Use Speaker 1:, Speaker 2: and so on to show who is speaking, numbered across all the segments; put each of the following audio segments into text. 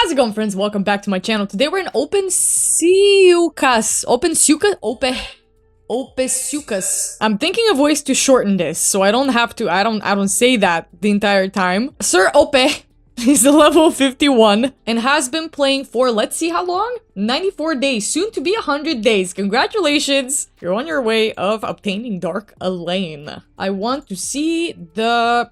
Speaker 1: How's it going, friends? Welcome back to my channel. Today we're in Opesiukas. I'm thinking of ways to shorten this, so I don't have to. I don't say that the entire time. Sir Ope is a level 51 and has been playing for, let's see how long? 94 days, soon to be 100 days. Congratulations! You're on your way of obtaining Dark Elaine. I want to see the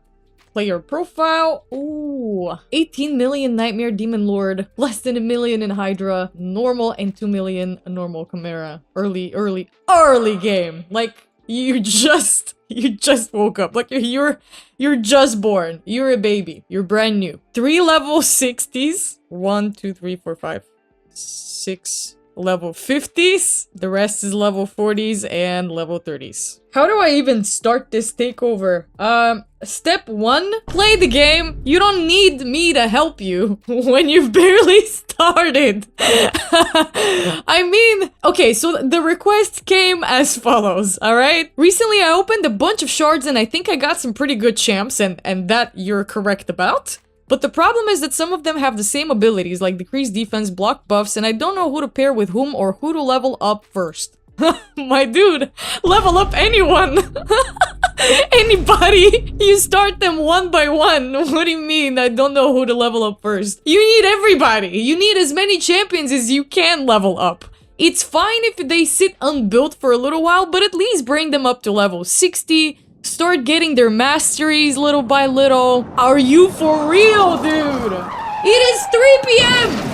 Speaker 1: player profile. Ooh, 18 million Nightmare Demon Lord, less than 1 million in Hydra, normal, and 2 million normal Chimera. Early game. Like, you just woke up. Like, you're just born. You're a baby. You're brand new. 3 level 60s. 1, 2, 3, 4, 5, 6 level 50s. The rest is level 40s and level 30s. How do I even start this takeover? Step 1, play the game. You don't need me to help you when you've barely started. I mean, okay, so the request came as follows, alright? Recently I opened a bunch of shards and I think I got some pretty good champs, and that you're correct about. But the problem is that some of them have the same abilities, like decreased defense, block buffs, and I don't know who to pair with whom or who to level up first. My dude, level up anyone! Anybody! You start them one by one. What do you mean I don't know who to level up first? You need everybody! You need as many champions as you can level up. It's fine if they sit unbuilt for a little while, but at least bring them up to level 60. Start getting their masteries little by little. Are you for real, dude? It is 3 p.m.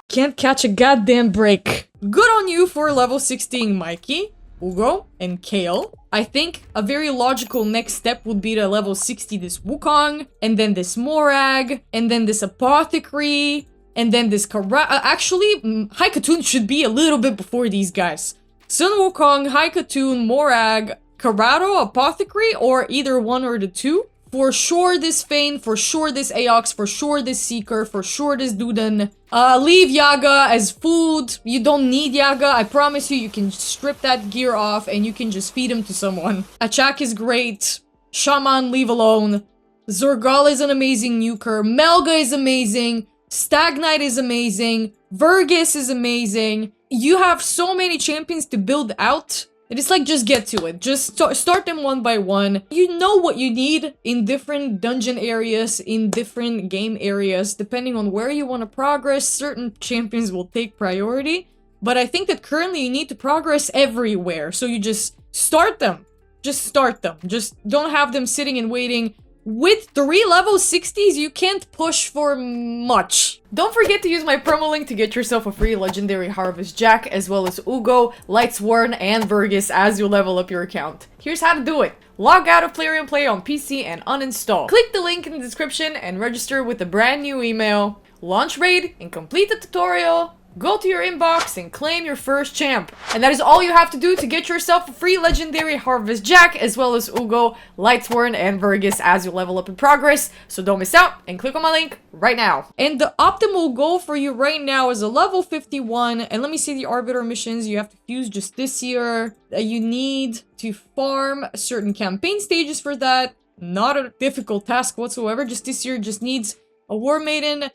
Speaker 1: Can't catch a goddamn break. Good on you for level 16 Mikey, Ugo, and Kale. I think a very logical next step would be to level 60 this Wukong, and then this Morag, and then this Apothecary, and then this actually, Haikatoon should be a little bit before these guys. Sun Wukong, Haikatoon, Morag, Karato, Apothecary, or either one or the two. For sure this Fane, for sure this Aox, for sure this Seeker, for sure this Duden. Leave Yaga as food. You don't need Yaga. I promise you, you can strip that gear off and you can just feed him to someone. Achak is great. Shaman, leave alone. Zurgal is an amazing nuker. Melga is amazing. Stagnite is amazing. Vergis is amazing. You have so many champions to build out. It's like, just get to it. Just start them one by one. You know what you need in different dungeon areas, in different game areas. Depending on where you want to progress, certain champions will take priority. But I think that currently you need to progress everywhere. So you just start them. Just start them. Just don't have them sitting and waiting. With 3 level 60s, you can't push for much. Don't forget to use my promo link to get yourself a free Legendary Harvest Jack, as well as Ugo, Lightsworn, and Vergis as you level up your account. Here's how to do it. Log out of Plarium Play on PC and uninstall. Click the link in the description and register with a brand new email. Launch raid and complete the tutorial. Go to your inbox and claim your first champ. And that is all you have to do to get yourself a free Legendary Harvest Jack, as well as Ugo, Lightsworn, and Vergis as you level up in progress. So don't miss out and click on my link right now. And the optimal goal for you right now is a level 51. And let me see the Arbiter missions you have to fuse just this year. You need to farm certain campaign stages for that. Not a difficult task whatsoever. Just this year just needs a War Maiden,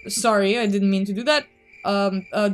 Speaker 1: sorry, I didn't mean to do that.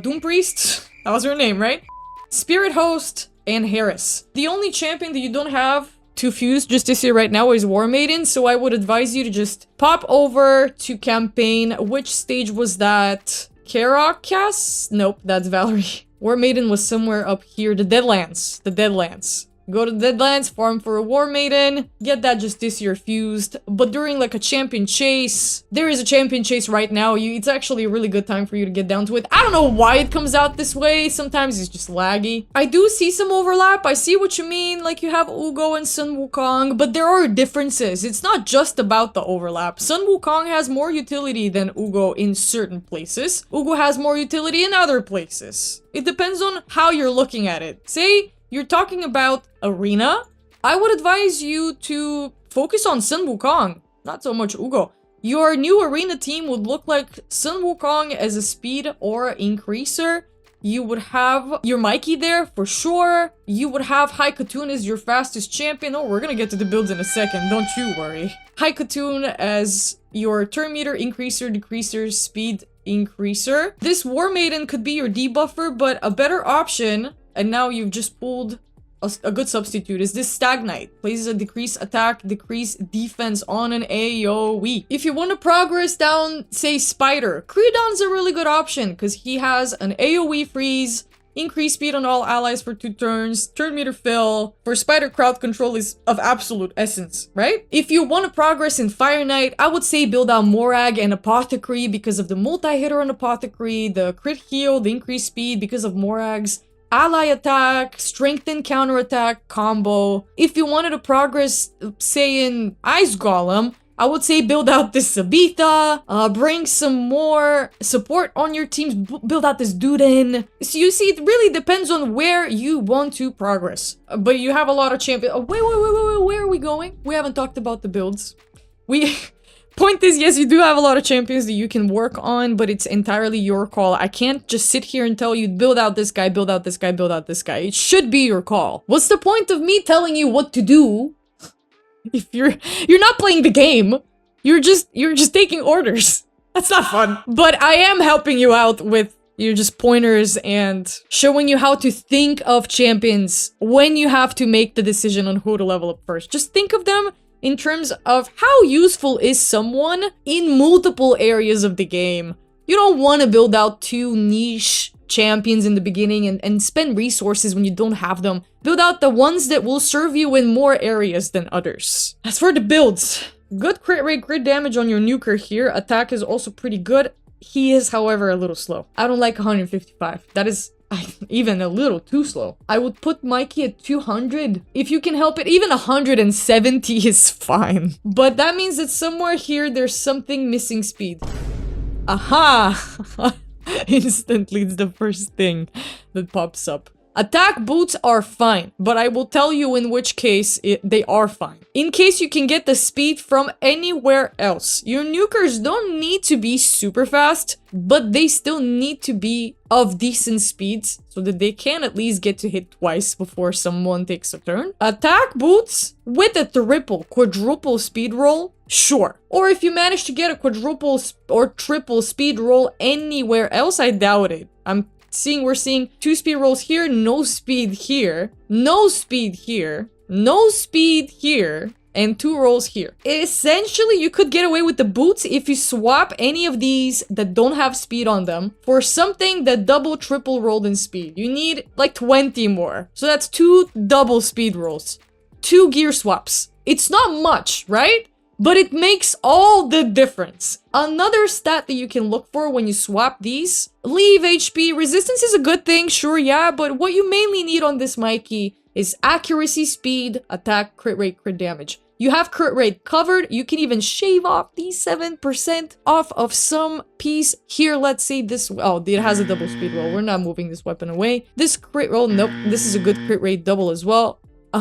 Speaker 1: Doom Priest. That was her name, right? Spirit Host and Harris. The only champion that you don't have to fuse just this year right now is War Maiden, so I would advise you to just pop over to campaign. Which stage was that? Karakas? Nope, that's Valerie. War Maiden was somewhere up here. The Deadlands. The Deadlands. Go to the Deadlands, farm for a War Maiden, get that just this year fused. But during like a champion chase, there is a champion chase right now. It's actually a really good time for you to get down to it. I don't know why it comes out this way. Sometimes it's just laggy. I do see some overlap. I see what you mean. Like, you have Ugo and Sun Wukong, but there are differences. It's not just about the overlap. Sun Wukong has more utility than Ugo in certain places. Ugo has more utility in other places. It depends on how you're looking at it. Say you're talking about Arena, I would advise you to focus on Sun Wukong, not so much Ugo. Your new Arena team would look like Sun Wukong as a speed or increaser, You would have your Mikey there for sure. You would have High Katoon as your fastest champion. Oh, we're gonna get to the builds in a second, don't you worry. High Katoon as your turn meter increaser, decreaser, speed increaser. This War Maiden could be your debuffer, but a better option, and now you've just pulled a good substitute, is this Stagnite. Places a decrease attack, decrease defense on an AoE. If you want to progress down, say, Spider, Creedon's a really good option because he has an AoE freeze, increase speed on all allies for 2 turns, turn meter fill. For Spider, crowd control is of absolute essence, right? If you want to progress in Fire Knight, I would say build out Morag and Apothecary because of the multi-hitter on Apothecary, the crit heal, the increased speed because of Morag's ally attack, strengthen counterattack combo. If you wanted to progress, say in Ice Golem, I would say build out this Sabitha, bring some more support on your teams, build out this Duden. So you see, it really depends on where you want to progress. But you have a lot of champions. Oh, wait, where are we going? We haven't talked about the builds. Point is, yes, you do have a lot of champions that you can work on, but it's entirely your call. I can't just sit here and tell you, build out this guy, build out this guy, build out this guy. It should be your call. What's the point of me telling you what to do if you're not playing the game? You're just taking orders. That's not fun. But I am helping you out with just pointers and showing you how to think of champions when you have to make the decision on who to level up first. Just think of them in terms of how useful is someone in multiple areas of the game. You don't want to build out 2 niche champions in the beginning and spend resources when you don't have them. Build out the ones that will serve you in more areas than others. As for the builds, good crit rate, crit damage on your nuker here. Attack is also pretty good. He is, however, a little slow. I don't like 155. That is even a little too slow. I would put Mikey at 200. If you can help it, even 170 is fine. But that means that somewhere here, there's something missing speed. Aha! Instantly, it's the first thing that pops up. Attack boots are fine, but I will tell you in which case they are fine. In case you can get the speed from anywhere else. Your nukers don't need to be super fast, but they still need to be of decent speeds so that they can at least get to hit twice before someone takes a turn. Attack boots with a quadruple speed roll, sure. Or if you manage to get a quadruple or triple speed roll anywhere else, I doubt it. We're seeing 2 speed rolls here, no speed here, no speed here, no speed here, and 2 rolls here. Essentially, you could get away with the boots if you swap any of these that don't have speed on them for something that double, triple rolled in speed. You need like 20 more. So that's 2 double speed rolls, 2 gear swaps. It's not much, right? But it makes all the difference. Another stat that you can look for when you swap these, leave HP. Resistance is a good thing, sure, yeah, but what you mainly need on this Mikey is accuracy, speed, attack, crit rate, crit damage. You have crit rate covered. You can even shave off these 7% off of some piece. Here, let's say this, oh, it has a double speed roll. We're not moving this weapon away. This crit roll, nope, this is a good crit rate double as well.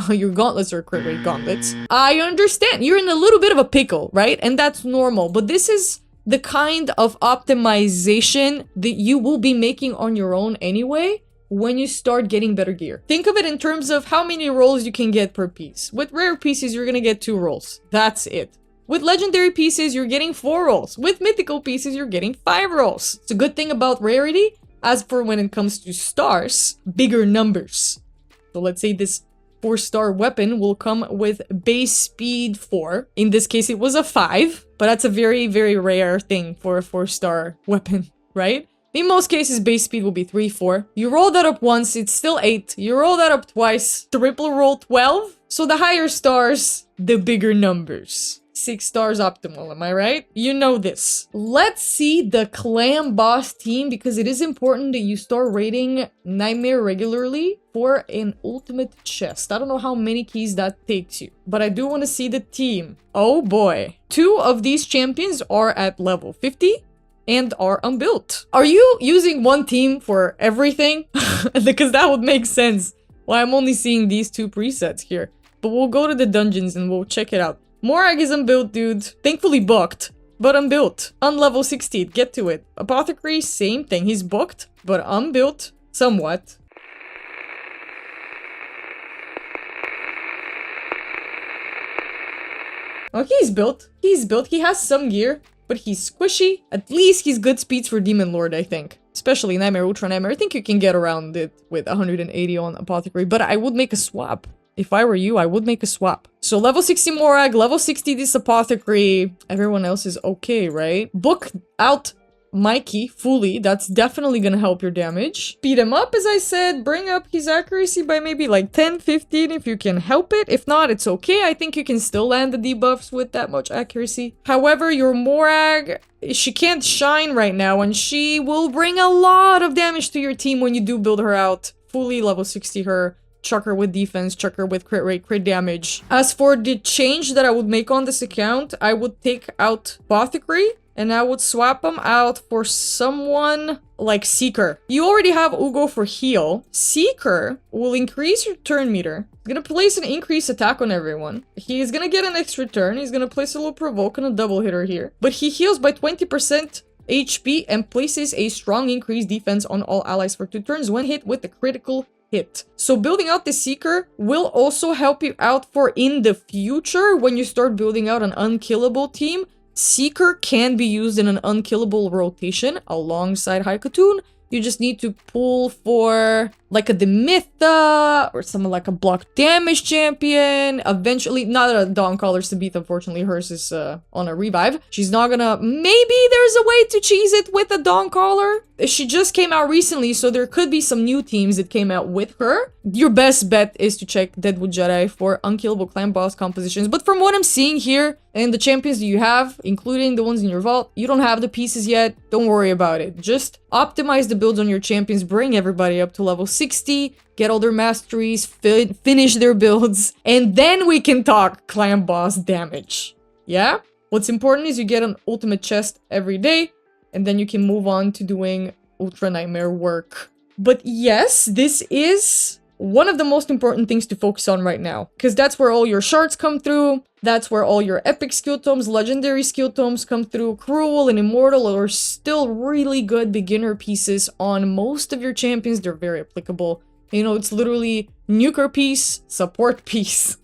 Speaker 1: Your gauntlets are crit rate gauntlets. I understand. You're in a little bit of a pickle, right? And that's normal. But this is the kind of optimization that you will be making on your own anyway when you start getting better gear. Think of it in terms of how many rolls you can get per piece. With rare pieces, you're gonna get 2 rolls. That's it. With legendary pieces, you're getting 4 rolls. With mythical pieces, you're getting 5 rolls. It's a good thing about rarity. As for when it comes to stars, bigger numbers. So let's say this 4-star weapon will come with base speed 4. In this case, it was a 5, but that's a very, very rare thing for a 4-star weapon, right? In most cases, base speed will be 3, 4. You roll that up once, it's still 8. You roll that up twice, triple roll 12. So the higher stars, the bigger numbers. 6 stars optimal, am I right? You know this. Let's see the clan boss team because it is important that you start raiding Nightmare regularly for an ultimate chest. I don't know how many keys that takes you, but I do want to see the team. Oh boy. 2 of these champions are at level 50 and are unbuilt. Are you using one team for everything? Because that would make sense. Well, I'm only seeing these 2 presets here, but we'll go to the dungeons and we'll check it out. Morag is unbuilt, dude. Thankfully booked, but unbuilt. On level 60, get to it. Apothecary, same thing. He's booked, but unbuilt. Somewhat. Oh, he's built. He's built. He has some gear, but he's squishy. At least he's good speeds for Demon Lord, I think. Especially Nightmare, Ultra Nightmare. I think you can get around it with 180 on Apothecary, but I would make a swap. If I were you, I would make a swap. So level 60 Morag, level 60 this Apothecary. Everyone else is okay, right? Book out Mikey fully. That's definitely gonna help your damage. Speed him up, as I said. Bring up his accuracy by maybe like 10, 15 if you can help it. If not, it's okay. I think you can still land the debuffs with that much accuracy. However, your Morag, she can't shine right now, and she will bring a lot of damage to your team when you do build her out. Fully level 60 her. Chuck her with defense, chuck her with crit rate, crit damage. As for the change that I would make on this account, I would take out Apothecary and I would swap them out for someone like Seeker. You already have Ugo for heal. Seeker will increase your turn meter. He's gonna place an increased attack on everyone. He's gonna get an extra turn. He's gonna place a little provoke and a double hitter here. But he heals by 20% HP and places a strong increased defense on all allies for 2 turns when hit with a critical hit. So building out the Seeker will also help you out for in the future when you start building out an unkillable team. Seeker can be used in an unkillable rotation alongside Haikatoon. You just need to pull for like a Demitha or something like a block damage champion. Eventually, not a Dawn Caller Sabith, unfortunately. Hers is on a revive. She's not gonna... Maybe there's a way to cheese it with a Dawn Caller. She just came out recently, so there could be some new teams that came out with her. Your best bet is to check Deadwood Jedi for unkillable clan boss compositions. But from what I'm seeing here, and the champions that you have, including the ones in your vault, you don't have the pieces yet. Don't worry about it. Just optimize the builds on your champions, bring everybody up to level 60, get all their masteries, finish their builds, and then we can talk clan boss damage. Yeah? What's important is you get an ultimate chest every day, and then you can move on to doing Ultra Nightmare work. But yes, this is one of the most important things to focus on right now, because that's where all your shards come through. That's where all your epic skill tomes, legendary skill tomes come through. Cruel and Immortal are still really good beginner pieces on most of your champions. They're very applicable. You know, it's literally nuker piece, support piece.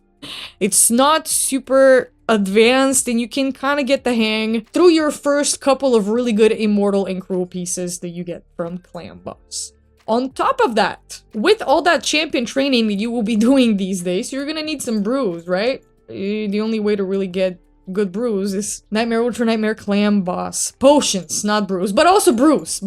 Speaker 1: It's not super advanced, and you can kind of get the hang through your first couple of really good Immortal and Cruel pieces that you get from Clan Boss. On top of that, with all that champion training that you will be doing these days, you're gonna need some brews, right? The only way to really get good brews is Nightmare, Ultra Nightmare, Clan Boss. Potions, not brews, but also brews.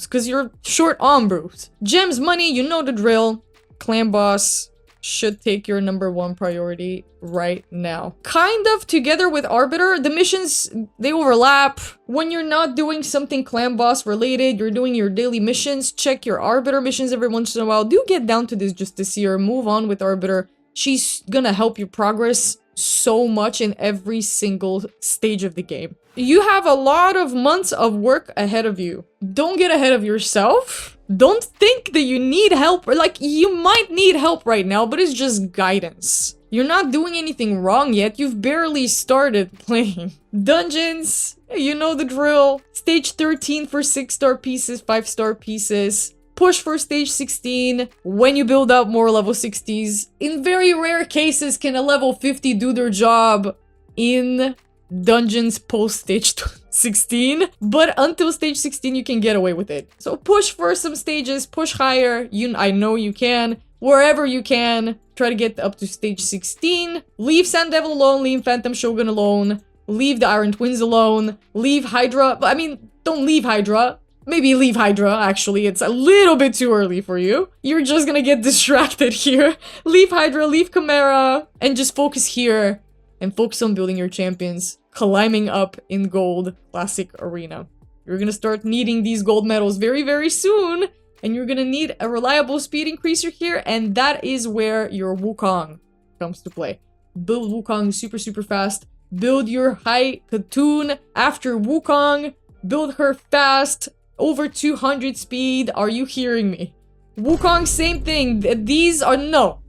Speaker 1: Because you're short on brews. Gems, money, you know the drill. Clan Boss should take your #1 priority right now. Kind of together with Arbiter, the missions, they overlap. When you're not doing something Clan Boss related, you're doing your daily missions, check your Arbiter missions every once in a while. Do get down to this just to see her. Move on with Arbiter. She's gonna help you progress so much in every single stage of the game. You have a lot of months of work ahead of you. Don't get ahead of yourself. Don't think that you need help. Like, you might need help right now, but it's just guidance. You're not doing anything wrong yet. You've barely started playing. Dungeons, you know the drill. Stage 13 for 6-star pieces, 5-star pieces. Push for stage 16 when you build up more level 60s. In very rare cases can a level 50 do their job in dungeons post stage 16, but until stage 16 you can get away with it. So push for some stages, push higher. I know you can. Wherever you can, try to get up to stage 16. Leave Sand Devil alone, leave Phantom Shogun alone, leave the Iron Twins alone, leave Hydra. I mean, don't leave Hydra. Maybe leave Hydra, actually. It's a little bit too early for you. You're just gonna get distracted here. Leave Hydra, leave Chimera, and just focus here. And focus on building your champions. Climbing up in Gold Classic Arena. You're gonna start needing these gold medals very, very soon. And you're gonna need a reliable speed increaser here. And that is where your Wukong comes to play. Build Wukong super, super fast. Build your Haikatoon after Wukong. Build her fast. Over 200 speed. Are you hearing me? Wukong, same thing. These are... No,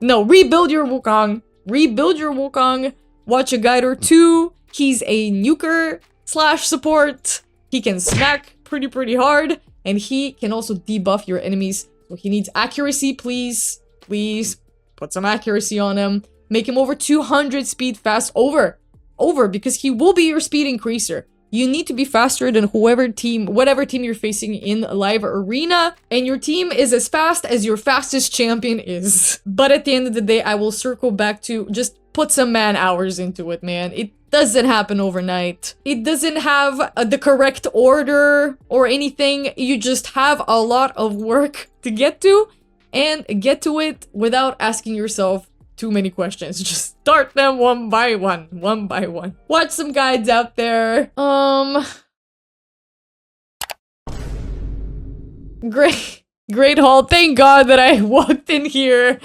Speaker 1: rebuild your Wukong. Rebuild your Wukong. Watch a guide or two. He's a nuker / support. He can smack pretty hard. and he can also debuff your enemies. So he needs accuracy, please. Please put some accuracy on him. Make him over 200 speed fast. Over, because he will be your speed increaser. You need to be faster than whatever team you're facing in a live arena. And your team is as fast as your fastest champion is. But at the end of the day, I will circle back to just put some man hours into it, man. It doesn't happen overnight. It doesn't have the correct order or anything. You just have a lot of work to get to. And get to it without asking yourself too many questions. Just start them one by one. Watch some guides out there. Great haul. Thank God that I walked in here.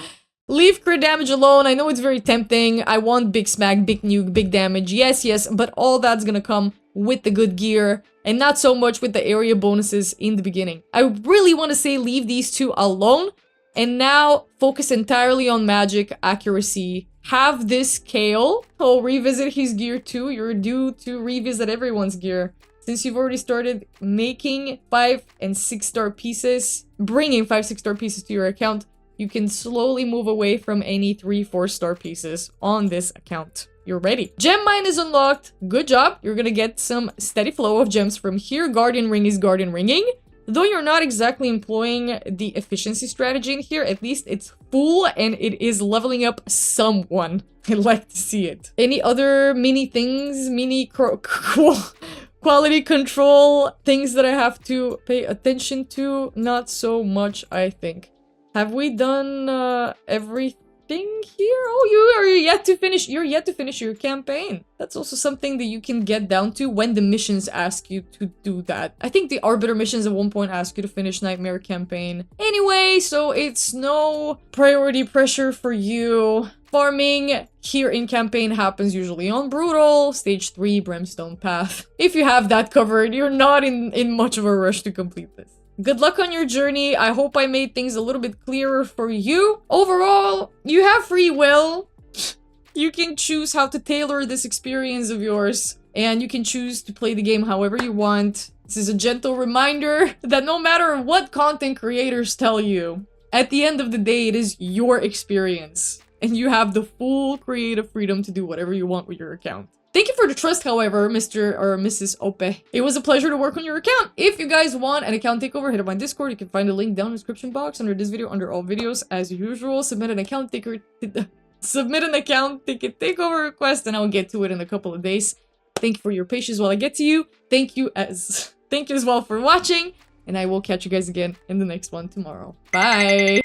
Speaker 1: Leave crit damage alone. I know it's very tempting. I want big smack, big nuke, big damage. Yes, but all that's gonna come with the good gear and not so much with the area bonuses in the beginning. I really want to say leave these two alone. And now, focus entirely on magic, accuracy. Have this Kale. Oh, revisit his gear too. You're due to revisit everyone's gear. Since you've already started making 5- and 6-star pieces, bringing 5- 6-star pieces to your account, you can slowly move away from any 3- 4-star pieces on this account. You're ready. Gem mine is unlocked. Good job. You're gonna get some steady flow of gems from here. Guardian ring is guardian ringing. Though you're not exactly employing the efficiency strategy in here, at least it's full and it is leveling up someone. I like to see it. Any other mini things, quality control things that I have to pay attention to? Not so much, I think. Have we done everything here? Oh, you're yet to finish your campaign. That's also something that you can get down to when the missions ask you to do that. I think the Arbiter missions at one point ask you to finish Nightmare campaign. Anyway, so it's no priority pressure for you. Farming here in campaign happens usually on Brutal, Stage 3, Brimstone Path. If you have that covered, you're not in much of a rush to complete this. Good luck on your journey. I hope I made things a little bit clearer for you. Overall, you have free will. You can choose how to tailor this experience of yours. And you can choose to play the game however you want. This is a gentle reminder that no matter what content creators tell you, at the end of the day, it is your experience. And you have the full creative freedom to do whatever you want with your account. Thank you for the trust, however, Mr. or Mrs. Ope. It was a pleasure to work on your account. If you guys want an account takeover, hit up my Discord. You can find a link down in the description box under this video, under all videos. As usual, submit an account ticket takeover request, and I'll get to it in a couple of days. Thank you for your patience while I get to you. Thank you as well for watching, and I will catch you guys again in the next one tomorrow. Bye!